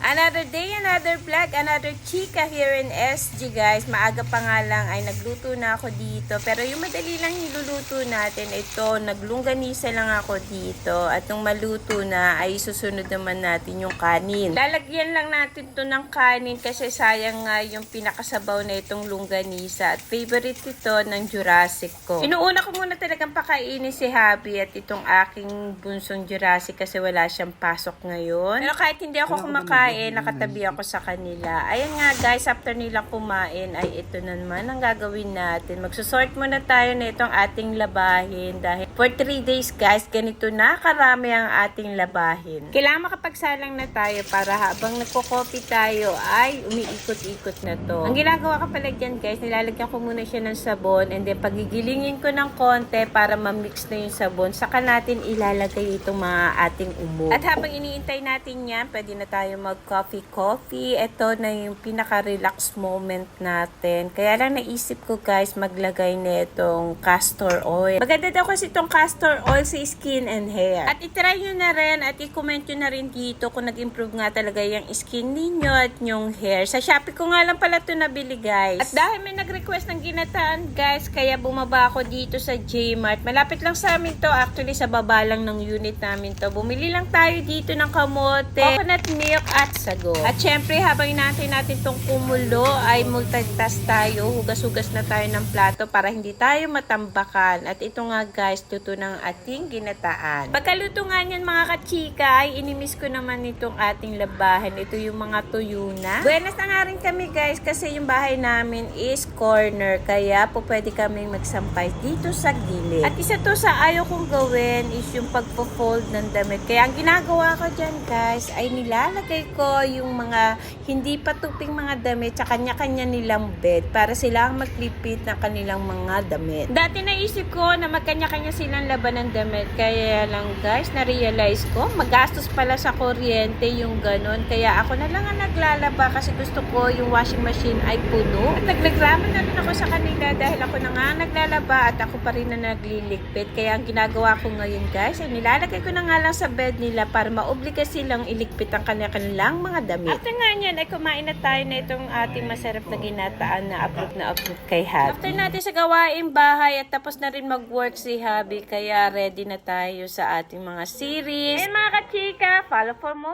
Another day, another vlog, another chika here in SG guys. Maaga pa nga lang ay nagluto na ako dito. Pero yung madali lang niluluto natin, ito, naglungganisa lang ako dito. At nung maluto na, ay susunod naman natin yung kanin. Lalagyan lang natin to ng kanin kasi sayang nga yung pinakasabaw na itong lungganisa. At favorite ito ng Jurassic ko. Inuuna ko muna talagang pakainin si Habi at itong aking bunsong Jurassic kasi wala siyang pasok ngayon. Pero kahit hindi ako kumakain, nakatabi ako sa kanila. Ayan nga guys, after nilang kumain, ay ito na naman ang gagawin natin. Magsusort muna tayo na itong ating labahin dahil for 3 days guys, ganito na karami ang ating labahin. Kailangan makapagsalang na tayo para habang nagko-coffee tayo ay umiikot-ikot na to. Ang ginagawa ko pala dyan guys, nilalagyan ko muna siya ng sabon and then pagigilingin ko ng konti para ma-mix na yung sabon. Saka natin ilalagay itong mga ating umo. At habang iniintay natin yan, pwede na tayo mag-coffee. Ito na yung pinaka-relax moment natin. Kaya lang naisip ko guys, maglagay na itong castor oil. Maganda daw kasi itong castor oil sa skin and hair. At itry nyo na rin at i-comment nyo na rin dito kung nag-improve nga talaga yung skin ninyo at yung hair. Sa Shopee ko nga lang pala ito nabili guys. At dahil may nag-request ng ginataan guys, kaya bumaba ako dito sa J-Mart. Malapit lang sa amin to. Actually, sa baba lang ng unit namin to. Bumili lang tayo dito ng kamote, coconut milk at sago. At syempre, habang inaantay natin itong kumulo, ay multitask tayo. Hugas-hugas na tayo ng plato para hindi tayo matambakan. At ito nga guys, luto ng ating ginataan. Pagkaluto nga niyan mga kachika, ay inimis ko naman itong ating labahan. Ito yung mga tuyo na. Buenas na nga rin kami guys, kasi yung bahay namin is corner. Kaya po pwede kami magsampay dito sa gilid. At isa to sa ayaw kong gawin is yung pagpo-fold ng damit. Kaya ang ginagawa ko dyan guys, ay nilalagay ko yung mga hindi patuping mga damit sa kanya-kanya nilang bed para sila ang maglipit ng kanilang mga damit. Dati naisip ko na magkanya-kanya silang laban ng damit. Kaya lang guys, na-realize ko, magastos pala sa kuryente yung ganon. Kaya ako na lang ang naglalaba kasi gusto ko yung washing machine ay puno. At nagreklamo na rin ako sa kanila dahil ako na nga naglalaba at ako pa rin na nagliligpit. Kaya ang ginagawa ko ngayon guys, ay nilalagay ko na nga lang sa bed nila para maobliga silang iligpit ang kanilang mga damit. After nga niyan, ay kumain na tayo na itong ating masarap na ginataan na approve kay Habi. After natin sa gawaing bahay at tapos na rin mag-work si Habi, kaya ready na tayo sa ating mga series. And mga kachika, follow for more.